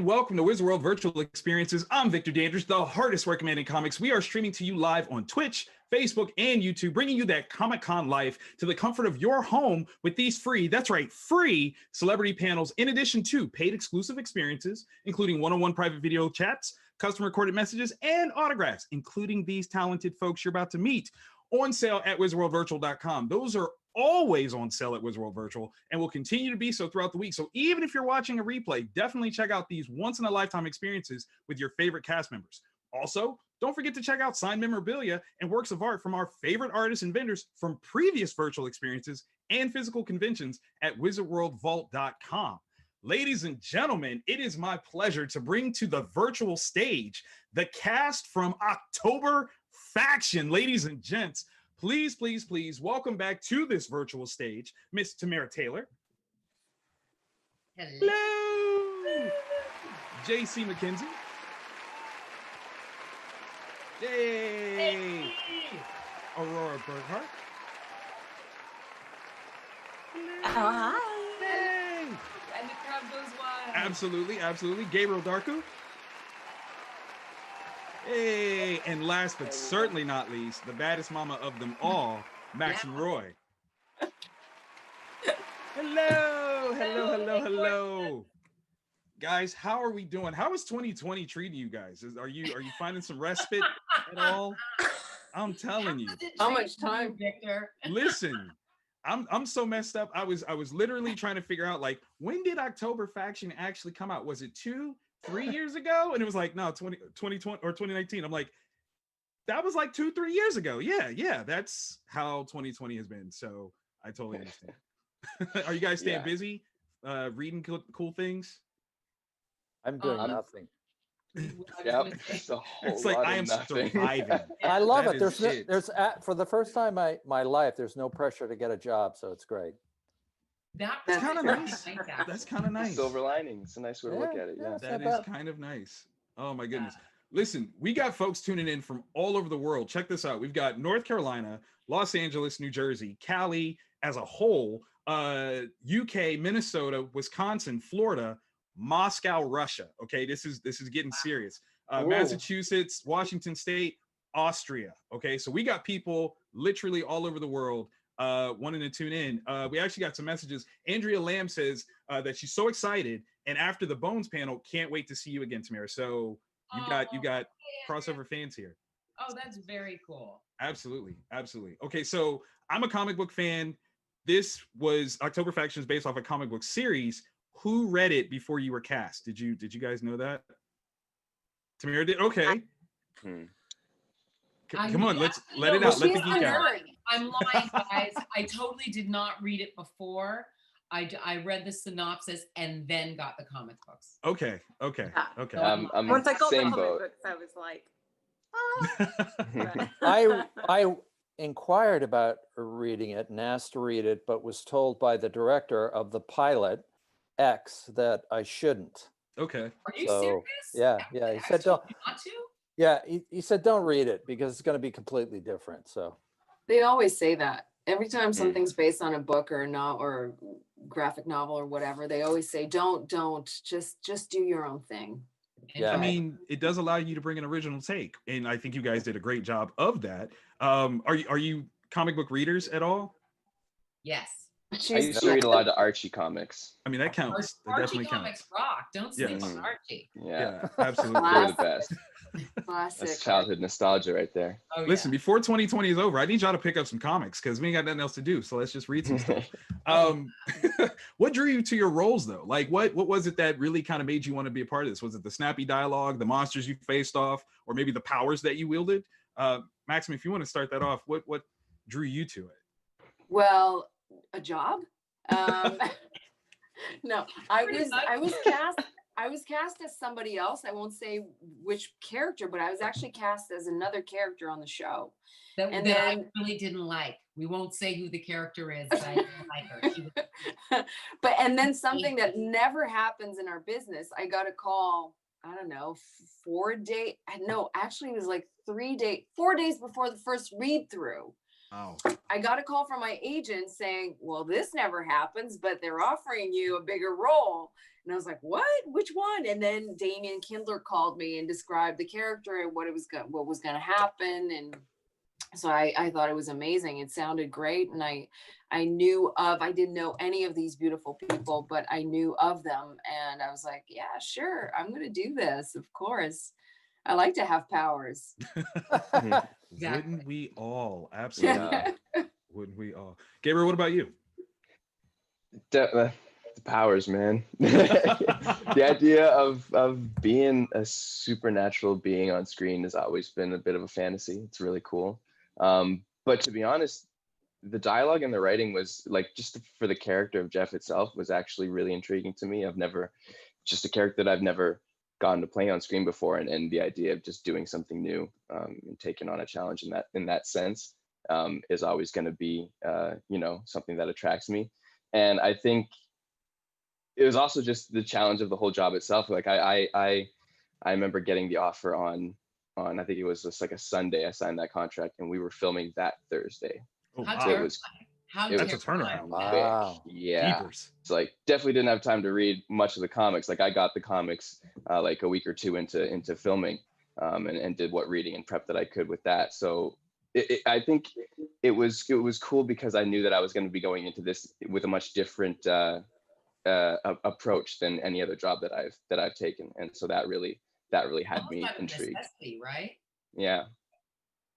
and welcome to Wizard World Virtual Experiences. I'm Victor Dandridge, the hardest working man in comics. We are streaming to you live on Twitch, Facebook, and YouTube, bringing you that Comic-Con life to the comfort of your home with these free, that's right, free celebrity panels, in addition to paid exclusive experiences, including one-on-one private video chats, custom recorded messages, and autographs, including these talented folks you're about to meet, on sale at wizardworldvirtual.com. Those are always on sale at Wizard World Virtual and will continue to be so throughout the week. So even if you're watching a replay, definitely check out these once-in-a-lifetime experiences with your favorite cast members. Also, don't forget to check out signed memorabilia and works of art from our favorite artists and vendors from previous virtual experiences and physical conventions at wizardworldvault.com. Ladies and gentlemen, it is my pleasure to bring to the virtual stage the cast from October Faction. Ladies and gents, please, please, please welcome back to this virtual stage, Miss Tamara Taylor. Hello. JC MacKenzie. Yay. Hey. Aurora Burghart. Hi. Hey. And the crowd goes wild. Absolutely, absolutely. Gabriel Darku. Hey, and last but certainly not least, the baddest mama of them all, Maxim Roy. Hello, hello, hello, hello. Guys, how are we doing? How is 2020 treating you guys? Are you finding some respite at all? I'm telling you. How much time, Victor? Listen, I'm so messed up. I was literally trying to figure out, like, when did October Faction actually come out? Was it 3 years ago? And it was like, no, 2020 or 2019. I'm like, that was like 2-3 years ago. Yeah, that's how 2020 has been. So I totally understand. Are you guys staying busy, reading cool things? I'm doing nothing. Yep, it's like I am nothing. surviving. I love that it. There's for the first time in my life, there's no pressure to get a job, so it's great. That's kind of nice. That's kind of nice. Silver lining. It's a nice way to look at it. Yeah, that is kind of nice. Oh my goodness. Listen, we got folks tuning in from all over the world. Check this out. We've got North Carolina, Los Angeles, New Jersey, Cali as a whole, UK, Minnesota, Wisconsin, Florida, Moscow, Russia. Okay, this is getting serious. Massachusetts, Washington State, Austria. Okay, so we got people literally all over the world wanting to tune in. We actually got some messages. Andrea Lamb says that she's so excited, and after the Bones panel, can't wait to see you again, Tamara. So you got crossover fans here. Oh, that's very cool. Absolutely. Okay, so I'm a comic book fan. This was October Faction is based off a comic book series. Who read it before you were cast? Did you guys know that? Tamara did. Okay. Come on, let's let it out. Let the geek out. I'm lying, guys. I totally did not read it before. I read the synopsis and then got the comic books. Okay. I'm Once I got the same comic boat. books, I was like, I inquired about reading it and asked to read it, but was told by the director of the pilot X that I shouldn't. Okay. Are you serious? Yeah. He said don't. Not to? Yeah, he said don't read it because it's going to be completely different. So they always say that every time something's based on a book or or graphic novel or whatever, they always say don't just do your own thing. Yeah, I mean, it does allow you to bring an original take, and I think you guys did a great job of that. Are you comic book readers at all? Yes. I used to read a lot of Archie comics. I mean, that counts. That Archie definitely comics counts. rock. Don't sleep on Archie. Yeah, absolutely. They're the best. Classic. That's childhood nostalgia right there. Oh, Listen, before 2020 is over, I need y'all to pick up some comics because we ain't got nothing else to do. So let's just read some stuff. What drew you to your roles though? Like what was it that really kind of made you want to be a part of this? Was it the snappy dialogue, the monsters you faced off, or maybe the powers that you wielded? Maxim, if you want to start that off, what drew you to it? Well, a job. No, I was cast as somebody else. I won't say which character, but I was actually cast as another character on the show. That I really didn't like. We won't say who the character is, but I didn't like her. And then something that never happens in our business, I got a call, I don't know, 4 days. No, actually it was like 4 days before the first read through. Oh. I got a call from my agent saying, well, this never happens, but they're offering you a bigger role. And I was like, what? Which one? And then Damian Kindler called me and described the character and what was going to happen. And so I thought it was amazing. It sounded great. And I didn't know any of these beautiful people, but I knew of them. And I was like, yeah, sure. I'm going to do this. Of course. I like to have powers. Exactly. Wouldn't we all? Absolutely. Yeah. Wouldn't we all? Gabriel, what about you? The powers, man. The idea of being a supernatural being on screen has always been a bit of a fantasy. It's really cool. But to be honest, the dialogue and the writing was like, just for the character of Jeff itself was actually really intriguing to me. Just a character that I've never gotten to play on screen before, and the idea of just doing something new and taking on a challenge in that sense is always going to be something that attracts me. And I think it was also just the challenge of the whole job itself. Like I remember getting the offer on I think it was just like a Sunday. I signed that contract, and we were filming that Thursday. Oh, How wow. terrifying. It was That's a terrifying. turnaround. Wow. yeah. Jeepers. It's like definitely didn't have time to read much of the comics. Like I got the comics like a week or two into filming, and did what reading and prep that I could with that. So I think it was cool because I knew that I was going to be going into this with a much different approach than any other job that I've taken, and so that really had Almost me out of intrigued. necessity, right? Yeah.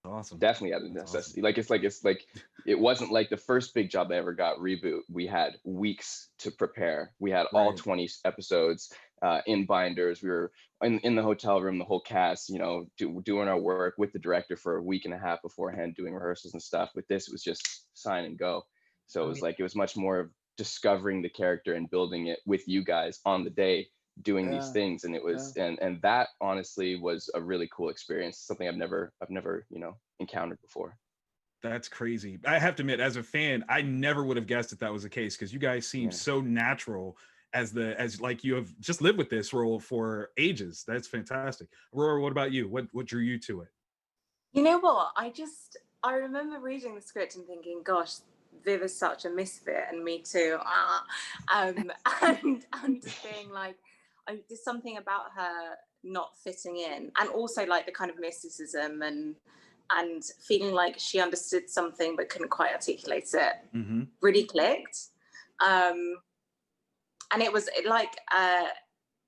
Awesome. Definitely out of That's necessity. It's like it wasn't like the first big job I ever got, Reboot. We had weeks to prepare. We had all Right. 20 episodes in binders. We were in the hotel room, the whole cast, doing our work with the director for a week and a half beforehand, doing rehearsals and stuff. With this, it was just sign and go. So it was like, it was much more of discovering the character and building it with you guys on the day, doing these things. And it was and that honestly was a really cool experience, something I've never encountered before. That's crazy. I have to admit, as a fan, I never would have guessed that was the case, because you guys seem so natural as like you have just lived with this role for ages. That's fantastic. Aurora, what about you? What drew you to it? You know what? I remember reading the script and thinking, gosh, Viv is such a misfit, and me too. And just being like, there's something about her not fitting in, and also like the kind of mysticism and feeling like she understood something but couldn't quite articulate it. Really clicked. And it was like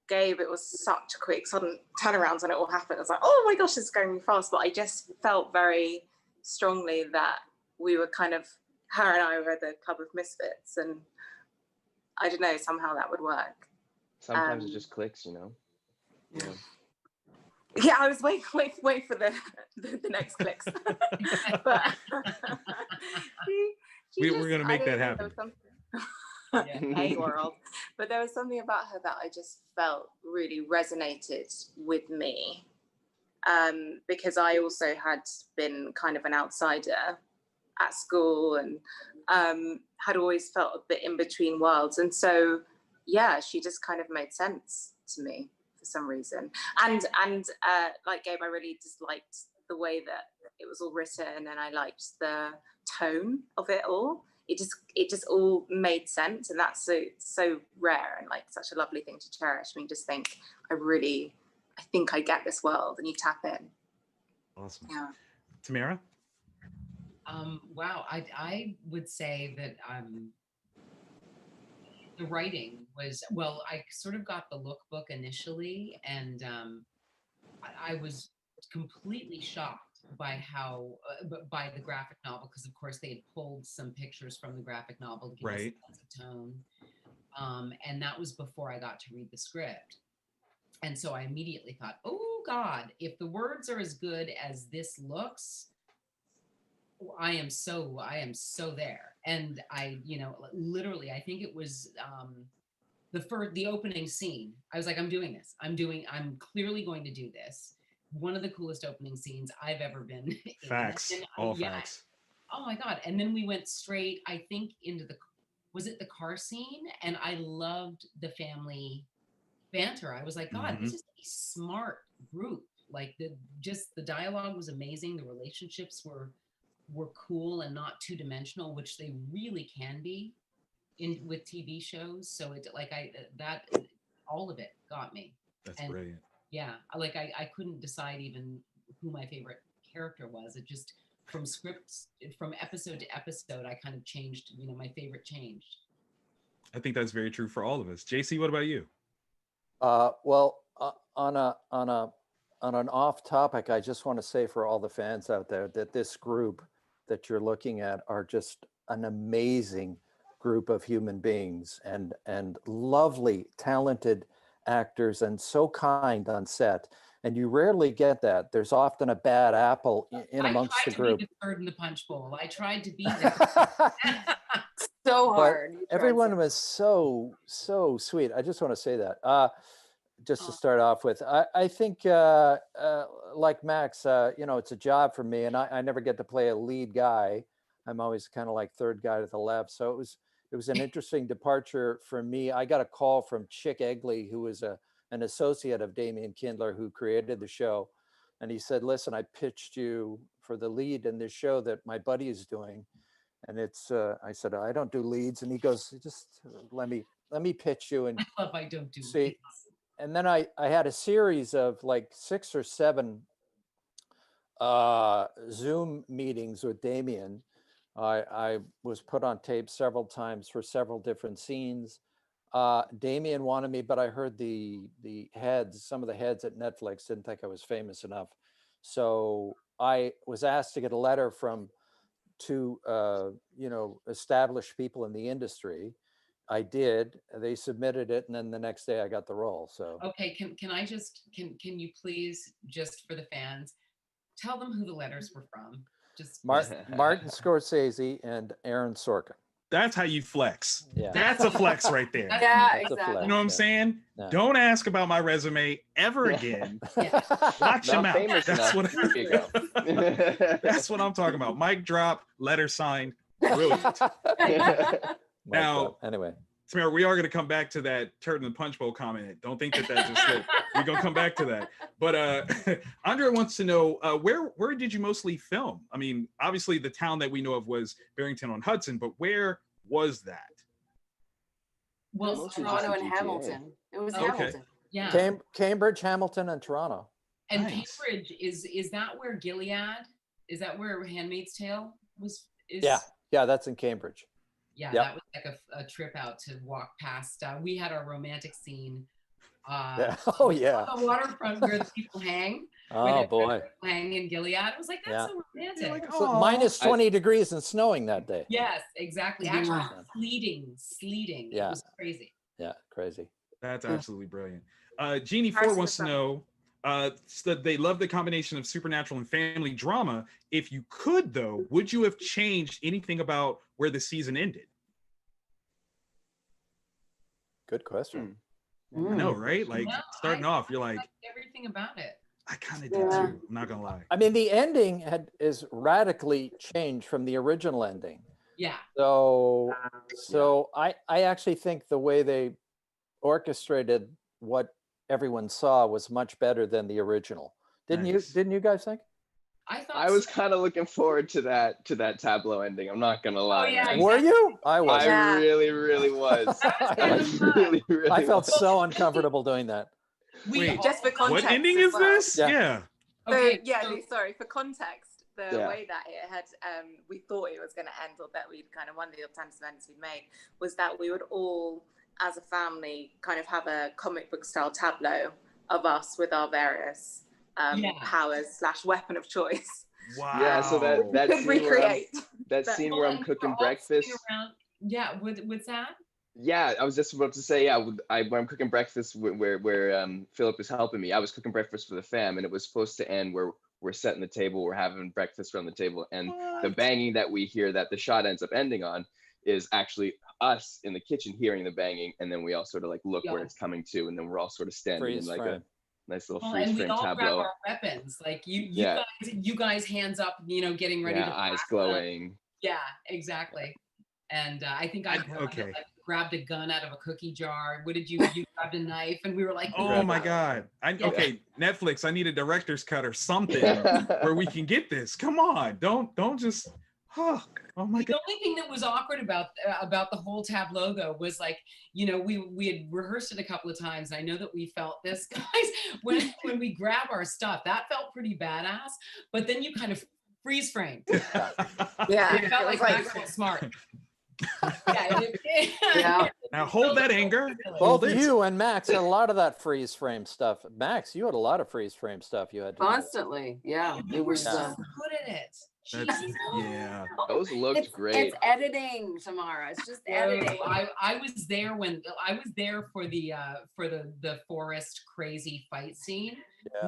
Gabe, it was such quick sudden turnarounds when it all happened. I was like, oh my gosh, it's going really fast. But I just felt very strongly that we were kind of, her and I were the club of misfits, and I don't know, somehow that would work. Sometimes it just clicks, Yeah, I was waiting for the next clicks. But we're gonna make that happen. Hey world. But there was something about her that I just felt really resonated with me. Because I also had been kind of an outsider at school, and had always felt a bit in between worlds. And so, yeah, she just kind of made sense to me for some reason. And like Gabe, I really just liked the way that it was all written, and I liked the tone of it all. It just all made sense, and that's so rare and like such a lovely thing to cherish. I mean, just think, I think I get this world, and you tap in. Awesome. Yeah. Tamara? Wow, I would say that the writing was, well, I sort of got the lookbook initially, and I was completely shocked by how by the graphic novel, because of course they had pulled some pictures from the graphic novel to give us a sense of tone, and that was before I got to read the script. And so I immediately thought, oh God, if the words are as good as this looks, I am so there. And I, literally, I think it was the opening scene. I was like, I'm doing this. I'm clearly going to do this. One of the coolest opening scenes I've ever been in. Facts. All facts. Oh my God. And then we went straight, I think, into was it the car scene? And I loved the family banter. I was like, God, this is a smart group. Like the dialogue was amazing. The relationships were were cool and not two-dimensional, which they really can be with TV shows. So it like that all of it got me. That's And brilliant. yeah, I couldn't decide even who my favorite character was. It just from episode to episode, I kind of changed, my favorite changed. I think that's very true for all of us. JC, what about you? Well, on an off topic, I just want to say for all the fans out there that this group that you're looking at are just an amazing group of human beings and lovely, talented actors and so kind on set. And you rarely get that. There's often a bad apple in amongst the group. I tried to be the third in the punch bowl. I tried to be there. So hard. You tried Everyone so- was so sweet. I just want to say that. Just to start off with, I think like Max, it's a job for me, and I never get to play a lead guy. I'm always kind of like third guy to the left. So it was an interesting departure for me. I got a call from Chick Egley, who was an associate of Damian Kindler, who created the show. And he said, listen, I pitched you for the lead in this show that my buddy is doing. And it's, I said, I don't do leads. And he goes, just let me pitch you. And I love I don't do see, leads. and then I had a series of like 6 or 7 Zoom meetings with Damian. I was put on tape several times for several different scenes. Damian wanted me, but I heard some of the heads at Netflix didn't think I was famous enough. So I was asked to get a letter from 2 established people in the industry. I did. They submitted it, and then the next day I got the role. So Okay, can I just can you please, just for the fans, tell them who the letters were from? Just Martin Scorsese and Aaron Sorkin. That's how you flex. Yeah. That's a flex right there. Yeah, That's a exactly. flex. You know what I'm Yeah. saying? Yeah. Don't ask about my resume ever again. Yeah. Watch your Not mouth. famous That's enough. what, There you go. that's what I'm talking about. Mic drop, letter signed. Brilliant. Now- Anyway, Tamara, we are going to come back to that turd in the punch bowl comment. Don't think that just slipped. We're going to come back to that. But Andre wants to know, where did you mostly film? I mean, obviously the town that we know of was Barrington-on-Hudson, but where was that? well, Mostly Toronto just and GTA. Hamilton. It was Okay. Hamilton. yeah. Cambridge, Hamilton, and Toronto. And Nice. Cambridge is that where Gilead? Is that where Handmaid's Tale was? Yeah, that's in Cambridge. Yeah, Yep. that was like a trip out to walk past. We had our romantic scene. Yeah. Oh yeah. On the waterfront where the people hang. where Oh the boy. people hang in Gilead. I was like, that's Yeah. so romantic. like, So Aw. minus 20 degrees and snowing that day. Yes, exactly. Yeah. Actually, sleeting. Yeah. It was crazy. Yeah, crazy. That's Yeah. absolutely brilliant. Jeannie Ours Ford was wants to know, so they love the combination of supernatural and family drama. If you could, though, would you have changed anything about where the season ended? Good question. I know, right? Like No, starting off, you're like, liked everything about it. I kind of did Yeah. too. I'm not gonna lie. I mean, the ending is radically changed from the original ending. Yeah. So I actually think the way they orchestrated what everyone saw was much better than the original. Nice. Didn't you guys think? I thought I was so. kind of looking forward to that tableau ending. I'm not gonna lie. yeah, man. Were you? I was. I Yeah. really was. I really I felt was. so uncomfortable doing that. We Wait, all- Just for What context ending as is well. this? Yeah. Yeah. Okay, So sorry, for context, the Yeah. way that it had, we thought it was going to end, or that we'd kind of, one of the alternative events we'd made was that we would all, as a family, kind of have a comic book style tableau of us with our various Yeah. powers / weapon of choice. Wow. Yeah, so that Could scene where I'm, recreate. that that- scene Well, where I'm and cooking we're all sitting breakfast. around- Yeah, what's that? Yeah, I was just about to say, yeah, when I'm cooking breakfast where Philip is helping me, I was cooking breakfast for the fam, and it was supposed to end where we're setting the table, we're having breakfast around the table, and the What? banging that we hear that the shot ends up ending on is actually us in the kitchen hearing the banging, and then we all sort of like look where Yeah. it's coming to, and then we're all sort of standing Freeze in like frame. a nice little Well, freeze and we frame all grab tableau. our weapons. Like Yeah. you guys hands up, getting ready Yeah, to eyes blast them. glowing. Yeah, exactly. And I think I okay. like grabbed a gun out of a cookie jar. What did you grabbed a knife? And we were like, Oh my God. Okay, Netflix, I need a director's cut or something where we can get this. Come on. Don't just, oh my The God. only thing that was awkward about the whole tableau though was like, you know, we had rehearsed it a couple of times. And I know that we felt this, guys, when we grab our stuff, that felt pretty badass. But then you kind of freeze framed. Yeah. It felt like Maxim was smart. Yeah. Now hold that anger. Both Hold it. you and Max had a lot of that freeze frame stuff. Max, you had a lot of freeze frame stuff you had to do. Constantly. Yeah. You were so good at it. That's, Jesus. yeah. Those looked It's great. editing, Tamara. It's just editing. I was there when I was there for the forest crazy fight scene.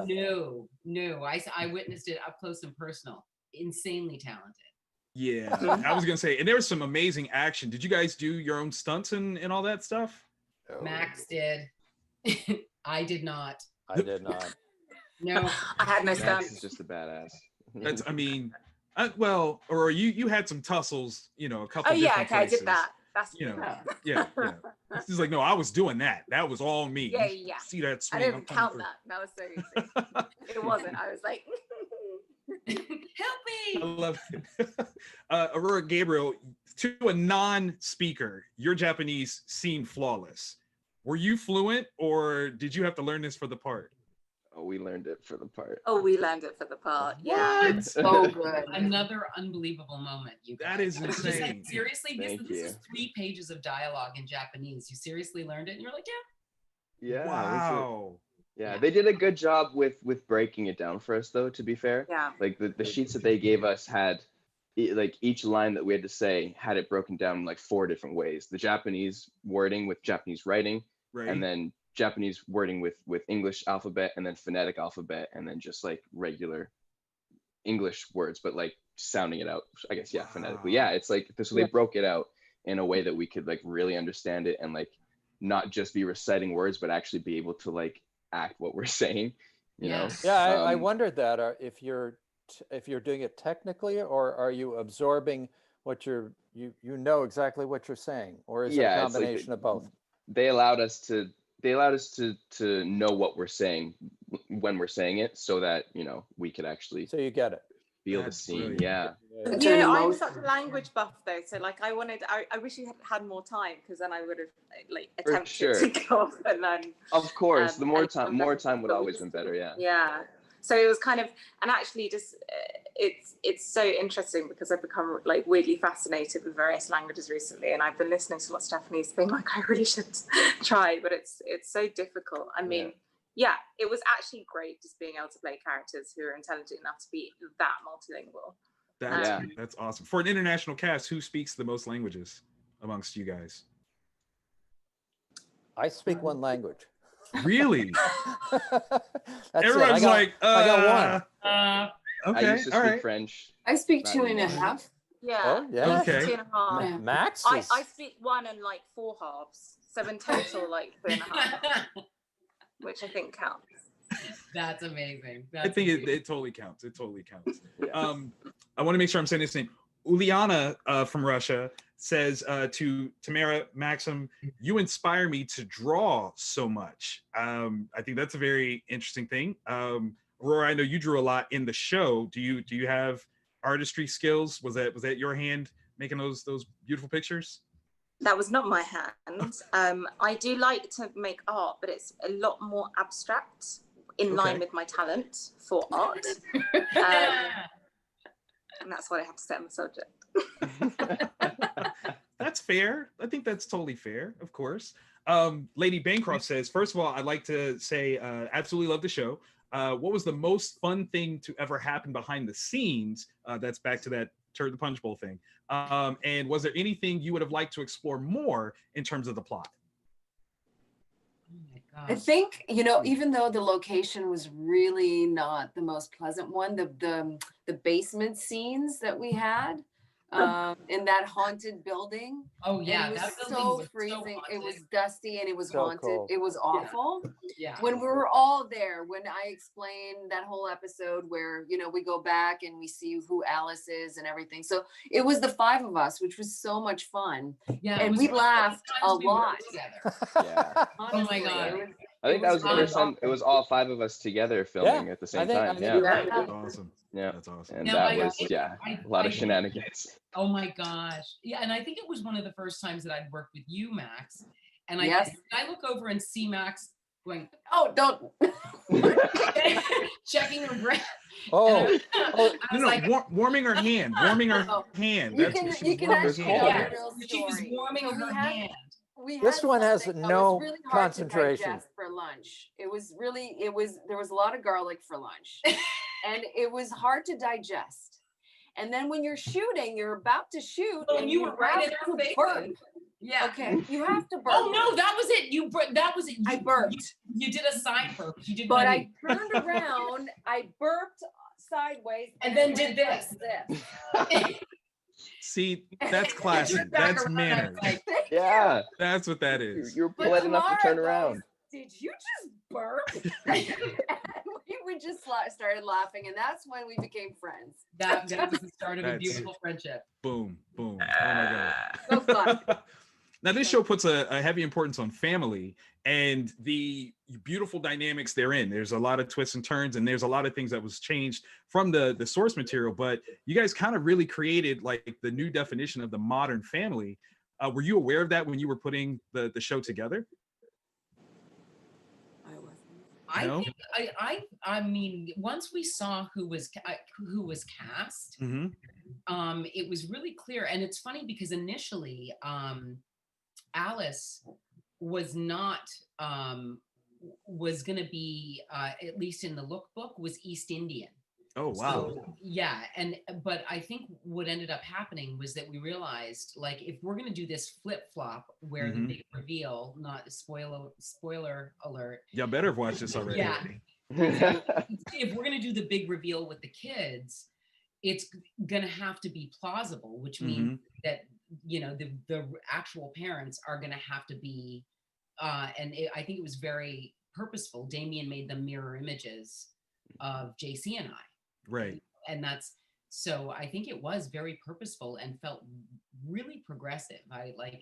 Yeah. No, I witnessed it up close and personal. Insanely talented. Yeah, I was gonna say, and there was some amazing action. Did you guys do your own stunts and all that stuff? Max did. I did not. I did not. No, I had no Max stunts. is just a badass. That's, I mean, well, or you had some tussles, you know, a couple. Oh yeah, different okay, I places, did that. That's You know, yeah. This is like, no, I was doing that. That was all me. Yeah, You yeah. See that I swing? didn't I'm even count coming that. That was so easy. It wasn't. I was like, help through. I me. love it. Aurora, Gabriel, to a non-speaker, your Japanese seemed flawless. Were you fluent, or did you have to learn this for the part? Oh, we learned it for the part. oh, we learned it for the part. Yeah. What? So good. Another unbelievable moment. You guys. That is I was just like, insane. seriously, Thank this you. is 3 pages of dialogue in Japanese. You seriously learned it, and you're like, yeah. Yeah. Wow. Yeah, they did a good job with breaking it down for us, though, to be fair. Yeah. Like the sheets that they gave us had like each line that we had to say had it broken down in like 4 different ways. The Japanese wording with Japanese writing, Right. and then Japanese wording with English alphabet, and then phonetic alphabet, and then just like regular English words, but like sounding it out, I guess. Yeah, phonetically. Yeah, it's like, so they broke it out in a way that we could like really understand it, and like not just be reciting words, but actually be able to like act what we're saying, you know? Yeah, I Um, wondered that if you're doing it technically, or are you absorbing what you know exactly what you're saying, or is it a Yeah, it's like combination of both? They allowed us to know what we're saying when we're saying it, so that, you know, we could actually So you get it. feel the That's scene. brilliant. Yeah. It's You an know, I'm emotion. such a language buff though, so like I wish you had more time, because then I would have like For attempted sure. to go off and learn. Of course, the more and time, come more back time would but we always just- been better. Yeah. Yeah. So it was kind of, and actually just it's so interesting because I've become like weirdly fascinated with various languages recently, and I've been listening to lots of Japanese, being like, I really should try, but it's so difficult. I mean, yeah, it was actually great just being able to play characters who are intelligent enough to be that multilingual. That's awesome. For an international cast, who speaks the most languages amongst you guys? I speak one language. Really? That's Everyone's it. like, I got one. I okay, used to all speak right. French. I speak Not 2.5. anymore. Yeah. Oh, yeah. Okay. 2.5. Yeah. Max I is, speak 1 and like 4 halves, so in total like 2.5, which I think counts. That's amazing. I think it totally counts. It totally counts. Yeah. I want to make sure I'm saying this name. Uliana from Russia says to Tamara, Maxim, you inspire me to draw so much. I think that's a very interesting thing. Aurora, I know you drew a lot in the show. Do you have artistry skills? Was that your hand making those beautiful pictures? That was not my hand. I do like to make art, but it's a lot more abstract, in line with my talent for art. And that's what I have to say on the subject. That's fair. I think that's totally fair, of course. Lady Bancroft says, first of all, I'd like to say, absolutely love the show. What was the most fun thing to ever happen behind the scenes? That's back to that Turd the Punch Bowl thing. And was there anything you would have liked to explore more in terms of the plot? Oh my I gosh. think, you know, even though the location was really not the most pleasant one, the basement scenes that we had, in that haunted building. Oh yeah, And it that was building so was freezing. So It was haunted. dusty and it was So haunted. cool. It was awful. Yeah. When we were all there, when I explained that whole episode where, you know, we go back and we see who Alice is and everything. So it was the 5 of us, which was so much fun. Yeah, it And was we one of the laughed first a times we worked lot. together. Yeah. Honestly, God. it was, I think it that was the really first time it was all 5 of us together filming at the same time. I think Yeah. you're right. That's awesome. Yeah. That's awesome. And Now, that I was, think- a lot of I- shenanigans. Oh my gosh. Yeah, and I think it was one of the first times that I'd worked with you, Max. And Yes. I look over and see Max going, oh, don't. checking her breath. Oh, And oh, I No, was no, like, warming her hand, warming her Oh, hand. You That's can, what she you was can warming her actually hand. tell Yeah. the real she was story. warming So her hand. We This had one has something that no was really hard to concentration. digest for lunch. There was a lot of garlic for lunch, and it was hard to digest. And then when you're shooting, you're about to shoot, Well, and you were right have in our to faces. burp. Yeah. Okay, you have to burp. Oh no, that was it. That was it. I burped. You did a side burp. You did But one of I turned around, I burped sideways, And then went did like this. See, that's classy. Turned back That's around, I was manners. like, Yeah. That's what that is. You're But polite enough to Tamara turn around. goes, did you just burp? And we just started laughing, and that's when we became friends. that was the start of a That's- beautiful friendship. Boom, boom. Oh my So fun. god. Now this show puts a heavy importance on family and the beautiful dynamics therein. There's a lot of twists and turns, and there's a lot of things that was changed from the source material, but you guys kind of really created like the new definition of the modern family. Were you aware of that when you were putting the show together? I wasn't. I No? think I mean, once we saw who was cast, Mm-hmm. it was really clear. And it's funny because initially, Alice was not was going to be at least in the lookbook was East Indian. Oh wow. So, yeah, but I think what ended up happening was that we realized, like, if we're going to do this flip flop where Mhm. the big reveal, not spoiler alert, Y'all better have watched this already. yeah, if we're going to do the big reveal with the kids, it's going to have to be plausible, which means that, you know, the actual parents are going to have to be, I think it was very purposeful. Damien made them mirror images of JC and I. Right. And so I think it was very purposeful and felt really progressive. I like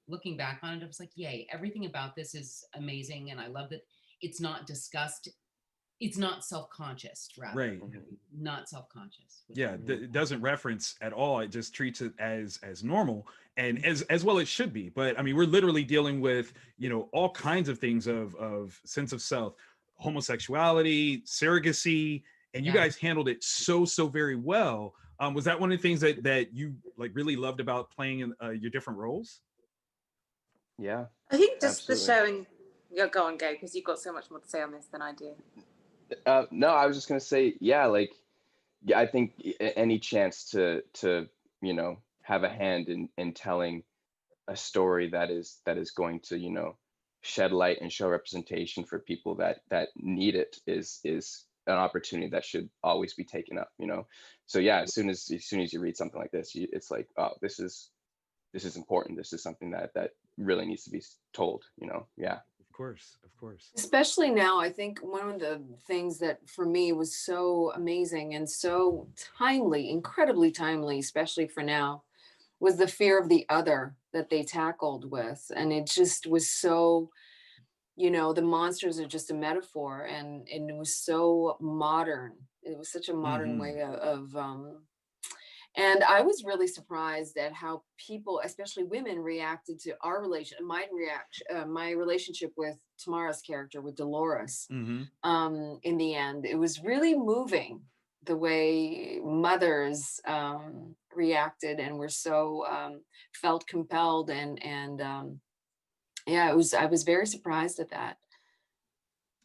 looking back on it, I was like, yay, everything about this is amazing. And I love that it's not discussed. It's not self-conscious, rather. Right. Not self-conscious. Yeah, it doesn't reference at all. It just treats it as normal, and as well it should be. But I mean, we're literally dealing with, you know, all kinds of things of sense of self, homosexuality, surrogacy, and you Yeah. guys handled it so very well. Was that one of the things that you like really loved about playing in your different roles? Yeah. I think just Absolutely. the showing. Yeah, go on, Gabe, because you've got so much more to say on this than I do. No, I was just gonna say, yeah, like, yeah, I think any chance to you know, have a hand in telling a story that is going to, you know, shed light and show representation for people that need it is an opportunity that should always be taken up, you know. So yeah, as soon as you read something like this, it's like, oh, this is important. This is something that really needs to be told, you know. Yeah. Of course. Especially now, I think one of the things that for me was so amazing and so timely, incredibly timely, especially for now, was the fear of the other that they tackled with. And it just was so, you know, the monsters are just a metaphor, and it was so modern. It was such a modern way of and I was really surprised at how people, especially women, reacted to our my relationship with Tamara's character, with Dolores. In the end, it was really moving the way mothers reacted and were so felt compelled, and yeah, I was very surprised at that.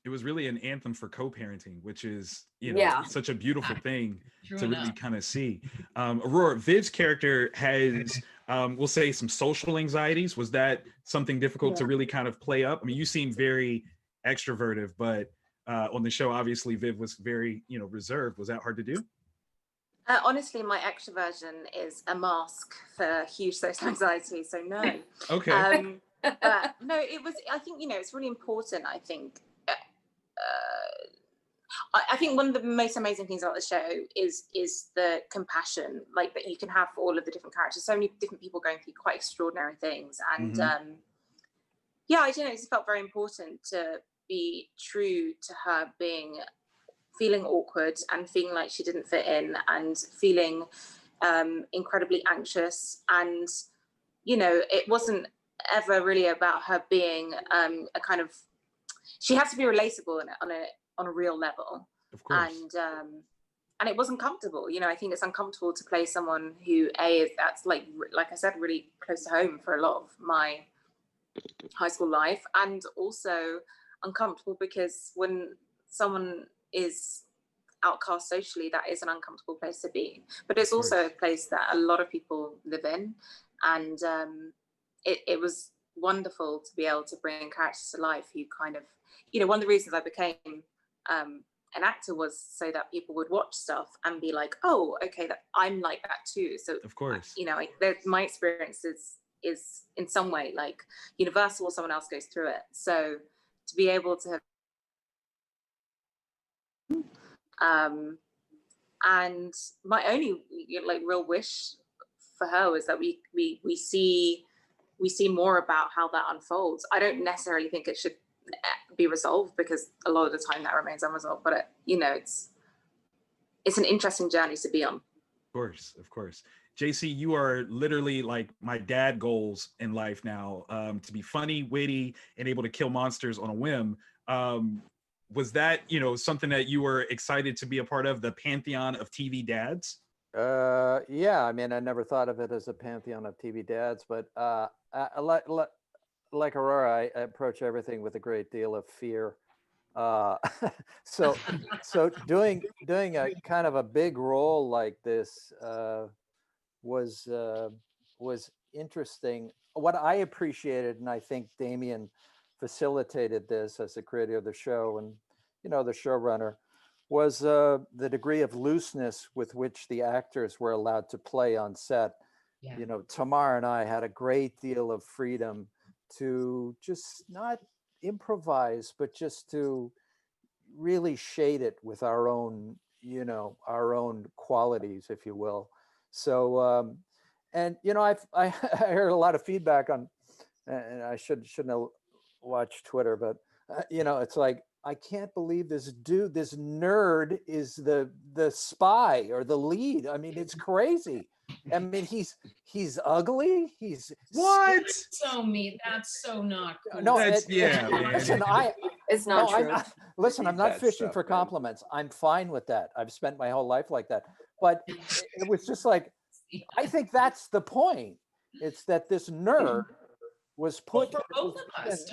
It was really an anthem for co-parenting, which is, you know, Yeah. such a beautiful thing True to really enough. kind of see. Aurora, Viv's character has, we'll say, some social anxieties. Was that something difficult to really kind of play up? I mean, you seem very extroverted, but on the show, obviously, Viv was very, you know, reserved. Was that hard to do? Honestly, my extroversion is a mask for huge social anxiety, so no. Okay. No, it was, I think, it's really important, I think. I think one of the most amazing things about the show is the compassion, like, that you can have for all of the different characters. So many different people going through quite extraordinary things. And yeah, I don't know, it just felt very important to be true to her feeling awkward and feeling like she didn't fit in and feeling incredibly anxious. And, it wasn't ever really about her being a kind of, she has to be relatable on a real level. Of course. And it wasn't comfortable. I think it's uncomfortable to play someone who that's like I said, really close to home for a lot of my high school life, and also uncomfortable because when someone is outcast socially, that is an uncomfortable place to be. But it's also a place that a lot of people live in, and it was wonderful to be able to bring characters to life who kind of, one of the reasons I became an actor was so that people would watch stuff and be like, oh, okay, that I'm like that too. So of course, my experience is in some way like universal, or someone else goes through it. So to be able to have and my only like real wish for her was that we see more about how that unfolds. I don't necessarily think it should be resolved, because a lot of the time that remains unresolved, but it's an interesting journey to be on. Of course. JC, you are literally like my dad goals in life now, to be funny, witty, and able to kill monsters on a whim. Was that, something that you were excited to be a part of, the pantheon of TV dads? Yeah, I mean, I never thought of it as a pantheon of TV dads, but like Aurora, I approach everything with a great deal of fear. So doing a kind of a big role like this was interesting. What I appreciated, and I think Damien facilitated this as the creator of the show and the showrunner, was the degree of looseness with which the actors were allowed to play on set. Yeah. Tamara and I had a great deal of freedom to just not improvise, but just to really shade it with our own qualities, if you will. So, and I heard a lot of feedback on, and I shouldn't have watched Twitter, but it's like, I can't believe this dude, this nerd is the spy or the lead. I mean, it's crazy. I mean, he's ugly. He's what? So mean. That's so not cool. No, man. Listen, it's not true. I'm not fishing for compliments. I'm fine with that. I've spent my whole life like that. But it was just like, I think that's the point. It's that this nerd was put. For both of us.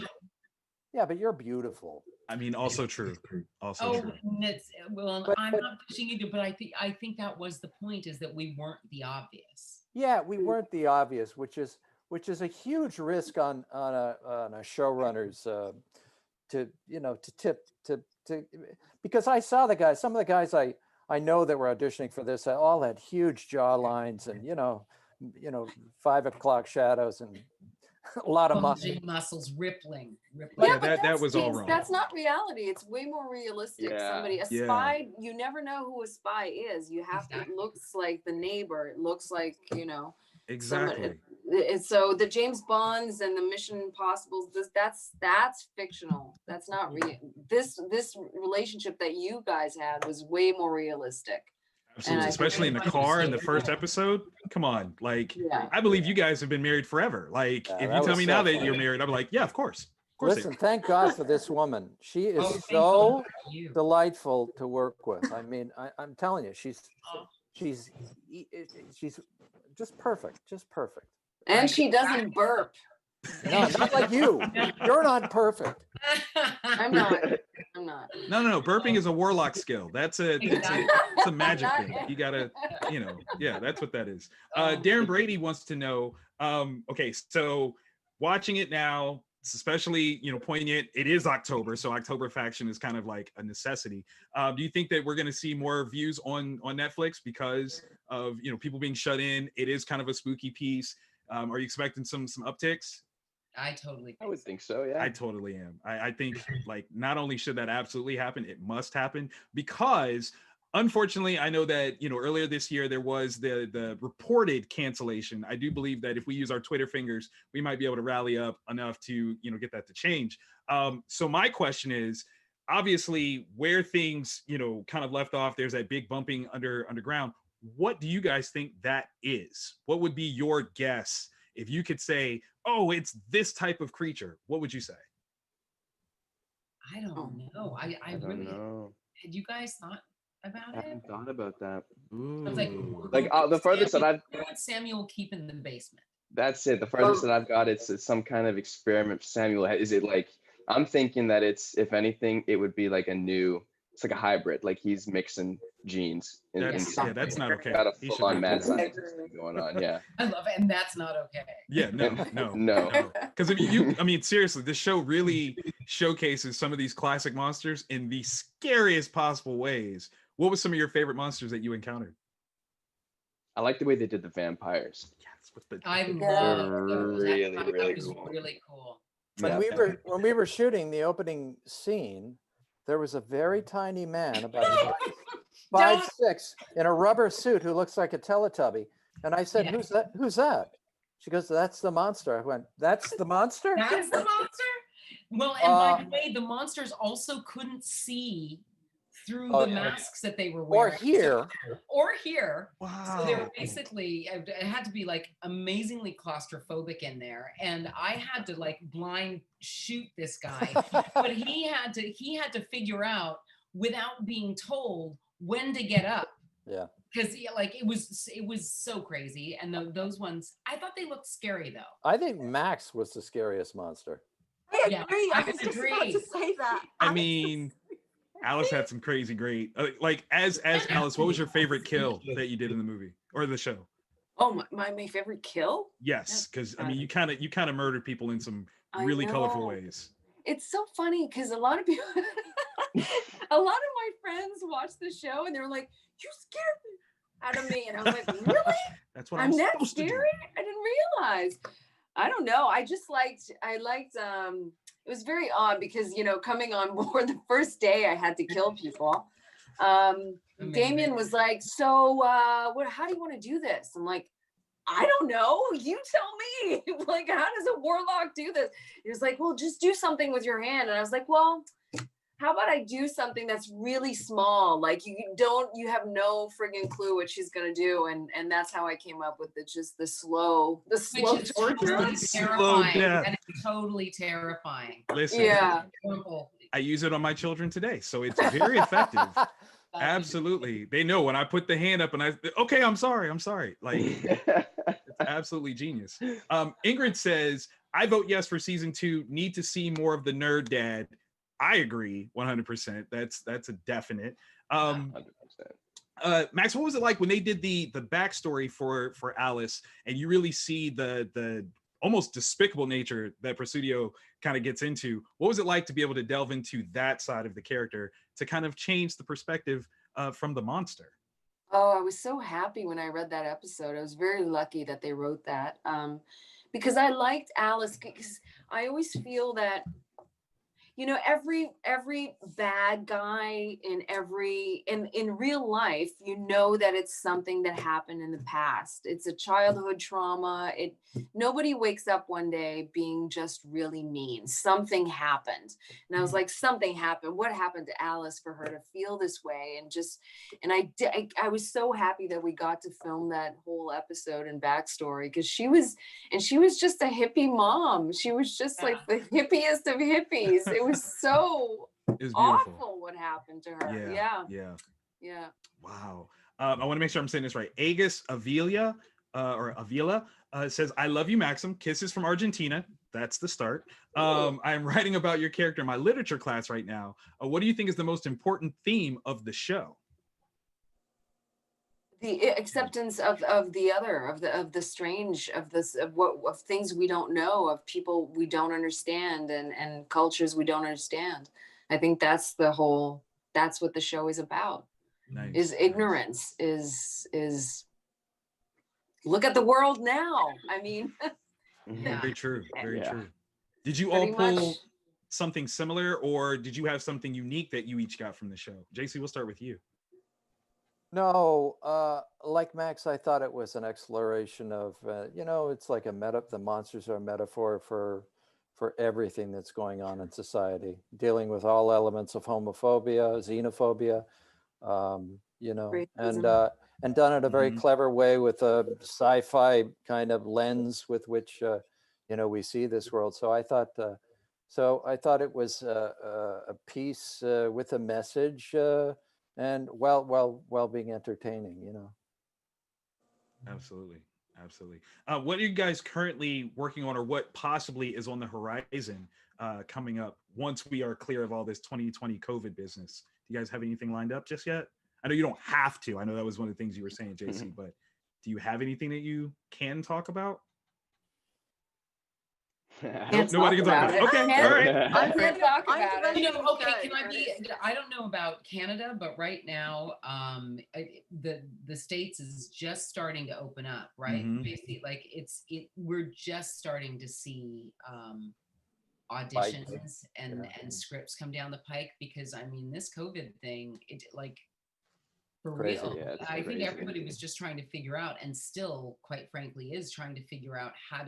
Yeah, but you're beautiful. I mean, also true. True. Well, I'm not fishing either, but I think that was the point, is that we weren't the obvious. Yeah, we weren't the obvious, which is a huge risk on a showrunner's to because I saw the guys. Some of the guys I know that were auditioning for this all had huge jaw lines and 5 o'clock shadows and a lot of muscles rippling. Yeah, that was all wrong. That's not reality. It's way more realistic. Yeah. Spy, you never know who a spy is. You have to, it looks like the neighbor. It looks like, exactly. So the James Bonds and the Mission Impossibles, that's fictional. That's not real. This relationship that you guys had was way more realistic. Absolutely, especially in the car in the first episode. Come on, like, I believe you guys have been married forever. Like, if you tell me now that you're married, I'm like, yeah, of course. Listen, thank God for this woman. She is so delightful to work with. I mean, I'm telling you, she's just perfect, And she doesn't burp. No, not like you. You're not perfect. I'm not. No. Burping is a warlock skill. It's a magic thing. You gotta, that's what that is. Darren Brady wants to know. Okay, so watching it now, It's especially, poignant. It is October, so October faction is kind of like a necessity. Do you think that we're going to see more views on Netflix because of people being shut in? It is kind of a spooky piece. Are you expecting some upticks? I totally. I would think so. Yeah. I totally am. I think like not only should that absolutely happen, it must happen because unfortunately, I know that earlier this year there was the reported cancellation. I do believe that if we use our Twitter fingers, we might be able to rally up enough to get that to change. So my question is, obviously, where things kind of left off, there's that big bumping underground. What do you guys think that is? What would be your guess if you could say, oh, it's this type of creature? What would you say? I don't know. I don't really know. had you guys thought about I it? haven't thought about that. I was Like the farthest that I've who would Samuel keep in the basement? That's it. The farthest that I've got, it's some kind of experiment. Samuel, is it like? I'm thinking that it's, if anything, it would be like it's like a hybrid. Like he's mixing genes. That's not okay. Got a He should full-on be mad pulled. scientist thing going on. Yeah. I love it, and that's not okay. Yeah, no. No. Because seriously, this show really showcases some of these classic monsters in the scariest possible ways. What was some of your favorite monsters that you encountered? I like the way they did the vampires. Yes, with the I love those. Really, That really was cool. really cool. When we were shooting the opening scene, there was a very tiny man, about 5'6", in a rubber suit who looks like a Teletubby. And I said, "Who's that? Who's that?" She goes, "That's the monster." I went, "That's the monster?" That's the monster? Well, and by the way, the monsters also couldn't see through the masks that they were wearing. Or hear. Wow. So they were basically, it had to be like amazingly claustrophobic in there. And I had to like blind shoot this guy, but he had to figure out without being told when to get up. Yeah. Because like it was so crazy. And those ones, I thought they looked scary though. I think Max was the scariest monster. I Yeah, agree. I I was just about to say that. I mean, Alice had some crazy great. Like as Alice, what was your favorite kill that you did in the movie or the show? Oh, my favorite kill? Yes, because you kind of murdered people in some really colorful ways. It's so funny because a lot of people, a lot of my friends watch the show and they're like, "You scared me out of me," and I was like, "Really? That's what I'm that supposed to do. scary? I didn't realize." I don't know. I liked. It was very odd because coming on board the first day, I had to kill people. Damien was like, "So, how do you want to do this?" I'm like, "I don't know. You tell me. Like, how does a warlock do this?" He was like, "Well, just do something with your hand." And I was like, "Well, how about I do something that's really small? Like you have no friggin' clue what she's gonna do." And that's how I came up with the slow Which is torture. totally terrifying. And it's totally terrifying. Listen, Yeah. I use it on my children today, so it's very effective. Absolutely. They know when I put the hand up and okay, I'm sorry. Like it's absolutely genius. Ingrid says, "I vote yes for season 2. Need to see more of the nerd dad." I agree 100%. That's a definite. 100%. Max, what was it like when they did the backstory for Alice and you really see the almost despicable nature that Presidio kind of gets into? What was it like to be able to delve into that side of the character to kind of change the perspective from the monster? Oh, I was so happy when I read that episode. I was very lucky that they wrote that because I liked Alice, because I always feel that every bad guy in real life, that it's something that happened in the past. It's a childhood trauma. Nobody wakes up one day being just really mean. Something happened. And I was like, something happened. What happened to Alice for her to feel this way? And I was so happy that we got to film that whole episode and backstory, because she was just a hippie mom. She was just like the hippiest of hippies. It was so awful what happened to her. Yeah. Wow. I want to make sure I'm saying this right. Agus Avila says, "I love you, Maxim. Kisses from Argentina." That's the start. I am writing about your character in my literature class right now. What do you think is the most important theme of the show? the acceptance of the other, of the strange, of this, of things we don't know, of people we don't understand, and cultures we don't understand. I think that's what the show is about. Nice. Is ignorance, is look at the world now. I mean, Very true. Very Yeah. true. Did you all pretty pull much. something similar, or did you have something unique that you each got from the show? JC, we'll start with you. No, like Max, I thought it was an exploration of, it's like the monsters are a metaphor for everything that's going on in society, dealing with all elements of homophobia, xenophobia, Racism. and done in a very Mhm. clever way with a sci-fi kind of lens with which, we see this world. So I thought it was a piece with a message. And while being entertaining. Absolutely. What are you guys currently working on, or what possibly is on the horizon coming up once we are clear of all this 2020 COVID business? Do you guys have anything lined up just yet? I know you don't have to. I know that was one of the things you were saying, JC, but do you have anything that you can talk about? Can't Nobody can talk about it. Okay, all right. I can't talk about it. You know, okay, can I be? I don't know about Canada, but right now, the States is just starting to open up, right? Mhm. Basically, like we're just starting to see auditions and scripts come down the pike, because I mean, this COVID thing, for Crazy. real. Yeah, it's I think crazy. everybody was just trying to figure out, and still, quite frankly, is trying to figure out how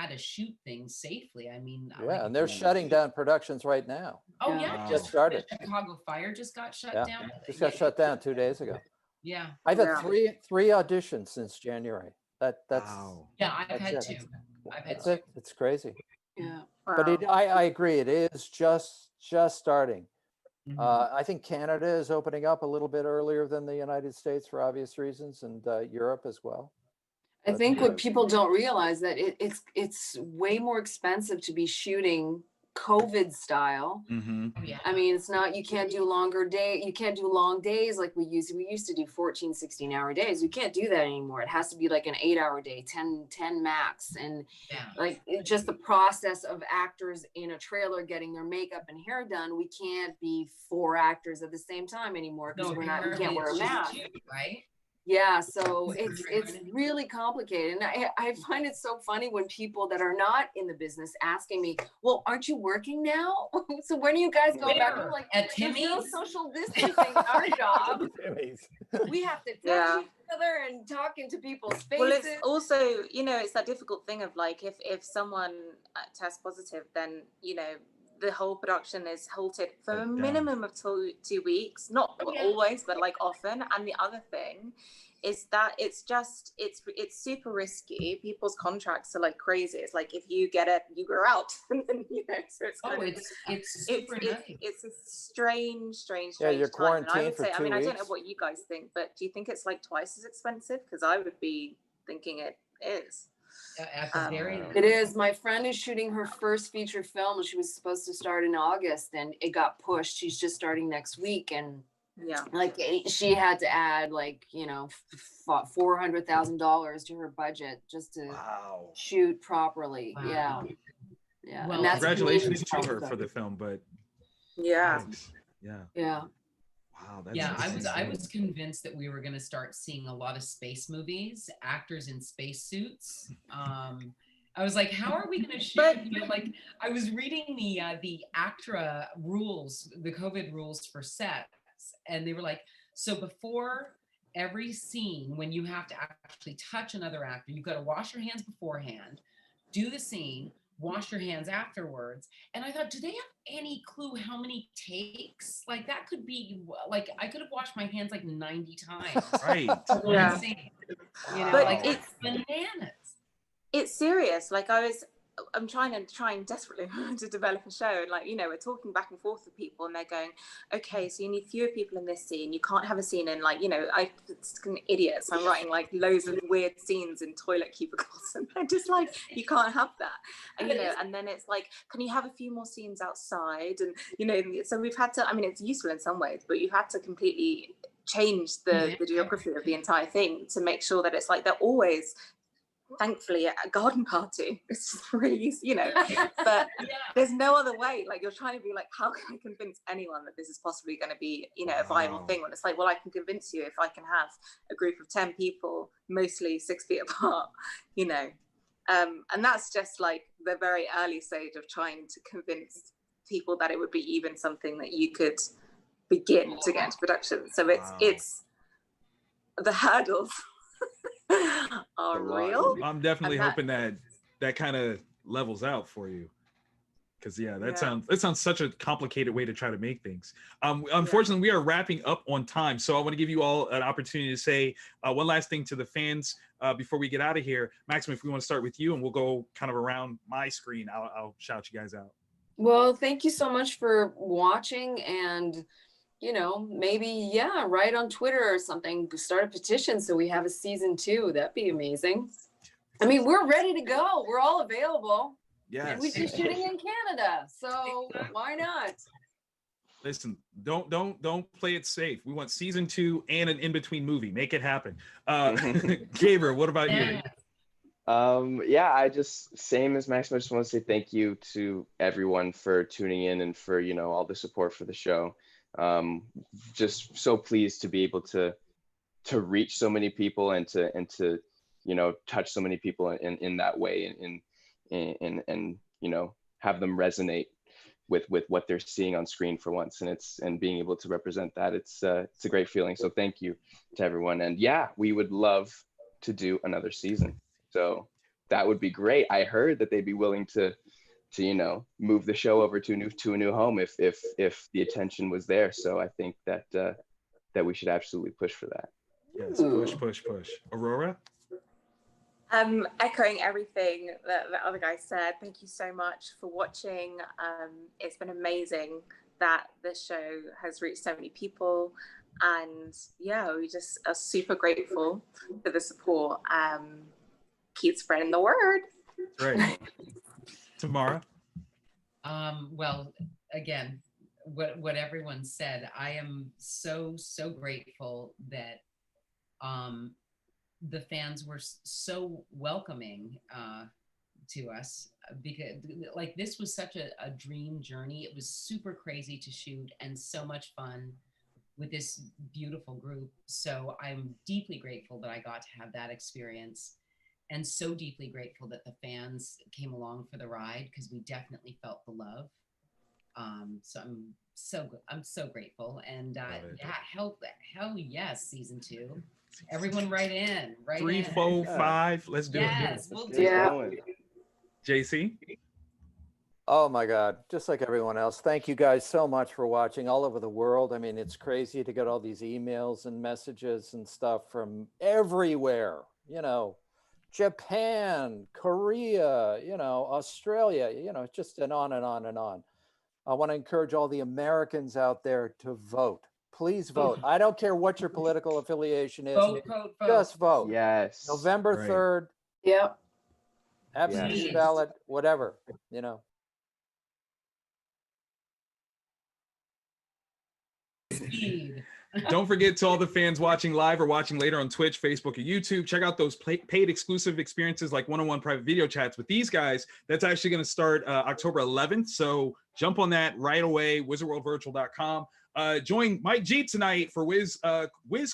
to shoot things safely. I mean, Yeah, and they're shutting down productions right now. Oh Yeah. yeah, Just started. The Chicago Fire just got shut Yeah, down. just got shut down 2 days ago. Yeah, I've had Yeah. three auditions since January. That's Wow. yeah, I've That's had it. two. I've had that's two. it. It's crazy. Yeah. But I agree. It is just starting. Mhm. I think Canada is opening up a little bit earlier than the United States for obvious reasons, and Europe as well. I But, think yeah. what people don't realize that it's way more expensive to be shooting COVID style. Mm-hmm. Oh, yeah. I mean, you can't do long days like we used to do 14, 16-hour days. We can't do that anymore. It has to be like an 8-hour day, 10 max. And Yeah. just the process of actors in a trailer getting their makeup and hair done, we can't be 4 actors at the same time anymore, because we can't wear a mask. Right? Yeah, so it's really complicated. And I find it so funny when people that are not in the business asking me, well, aren't you working now? So when are you guys going back? I'm like, At there's no Timmy's? social distancing in our job. Timmy's. We have to touch Yeah. each other and talk into people's faces. Well, it's also, it's that difficult thing of like, if someone tests positive, then, the whole production is halted for a minimum of 2 weeks, not always, but like often. And the other thing is that it's super risky. People's contracts are like crazy. It's like, if you get it, you go out. And then, so it's super nice. it's a strange Yeah, you're time. And I quarantined would for say, 2 I don't know weeks. what you guys think, but do you think it's like twice as expensive? Because I would be thinking it is. At the very least. It is. My friend is shooting her first feature film, and she was supposed to start in August, and it got pushed. She's just starting next week, and Yeah. she had to add $400,000 to her budget just to shoot properly. Wow. Yeah. Well, and that's Congratulations to her for the film, but Yeah. Yeah. Wow, that's Yeah, insane. I was convinced that we were going to start seeing a lot of space movies, actors in space suits. I was like, how are we going to shoot? I was reading the ACTRA rules, the COVID rules for sets, and they were like, so before every scene, when you have to actually touch another actor, you've got to wash your hands beforehand, do the scene, wash your hands afterwards. And I thought, do they have any clue how many takes? Like, that could be I could have washed my hands 90 times. Right. Yeah. But it's bananas. It's serious. I'm trying desperately to develop a show, and we're talking back and forth with people, and they're going, okay, so you need fewer people in this scene. You can't have a scene in I'm idiots. I'm writing loads of weird scenes in toilet cubicles, and they're just like, you can't have that. And and then it's like, can you have a few more scenes outside? And so we've had to. I mean, it's useful in some ways, but you've had to completely changed the geography of the entire thing to make sure that it's like they're always, thankfully, at a garden party. It's just really easy, you know, but there's no other way. Like, you're trying to be like, how can I convince anyone that this is possibly going to be, you know, a viable thing? When it's like, well, I can convince you if I can have a group of 10 people, mostly 6 feet apart, you know. And that's just like the very early stage of trying to convince people that it would be even something that you could begin to get into production. So it's the hurdles are real. I'm definitely hoping that kind of levels out for you, because that sounds such a complicated way to try to make things. Unfortunately, we are wrapping up on time, so I want to give you all an opportunity to say one last thing to the fans before we get out of here. Maxim, if we want to start with you, and we'll go kind of around my screen, I'll shout you guys out. Well, thank you so much for watching, and you know, maybe write on Twitter or something, start a petition so we have a season 2. That'd be amazing. I mean, we're ready to go. We're all available. Yes. And we're just shooting in Canada, so why not? Listen, don't play it safe. We want season 2 and an in-between movie. Make it happen. Gabriel, what about you? I just, same as Maxim, I just want to say thank you to everyone for tuning in and for, you know, all the support for the show. Just so pleased to be able to reach so many people and to you know, touch so many people in that way, and you know, have them resonate with what they're seeing on screen for once, and being able to represent that, it's a great feeling. So thank you to everyone, and we would love to do another season, so that would be great. I heard that they'd be willing to you know, move the show over to a new home if the attention was there. So I think that we should absolutely push for that. Yes, push. Aurora? Echoing everything that the other guy said, thank you so much for watching. It's been amazing that this show has reached so many people, and we just are super grateful for the support. Keep spreading the word. Right. Tamara? Well, again, what everyone said, I am so grateful that the fans were so welcoming to us, because like, this was such a dream journey. It was super crazy to shoot and so much fun with this beautiful group. So I'm deeply grateful that I got to have that experience, and so deeply grateful that the fans came along for the ride, because we definitely felt the love. So I'm so grateful, and hell yes, season 2. Everyone write in. 3, 4, 5. Let's do it. Yes, we'll do it. JC? Oh my God, just like everyone else, thank you guys so much for watching all over the world. I mean, it's crazy to get all these emails and messages and stuff from everywhere, you know, Japan, Korea, you know, Australia, you know, just and on and on and on. I want to encourage all the Americans out there to vote. Please vote. I don't care what your political affiliation is. Vote. Just vote. Yes. November 3rd. Yep. Absentee ballot, whatever, you know. Speed. Don't forget, to all the fans watching live or watching later on Twitch, Facebook, or YouTube, check out those paid exclusive experiences like one-on-one private video chats with these guys. That's actually going to start October 11th. So jump on that right away, wizardworldvirtual.com. Join Mike G tonight for Wiz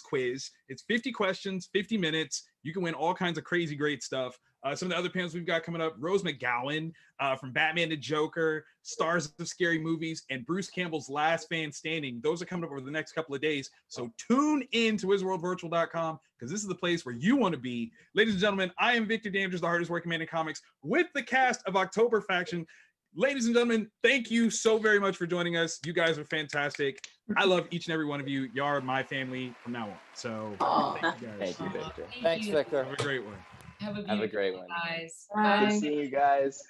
Quiz. It's 50 questions, 50 minutes. You can win all kinds of crazy great stuff. Some of the other panels we've got coming up: Rose McGowan from Batman to Joker, stars of scary movies, and Bruce Campbell's Last Man Standing. Those are coming up over the next couple of days. So tune in to wizardworldvirtual.com, because this is the place where you want to be. Ladies and gentlemen, I am Victor Dandridge, the hardest working man in comics, with the cast of October Faction. Ladies and gentlemen, thank you so very much for joining us. You guys are fantastic. I love each and every one of you. You are my family from now on. So thank you guys. Thank you, Victor. Thanks, Victor. Have a great one. Have a Have a great one. guys. Bye. Good seeing you guys.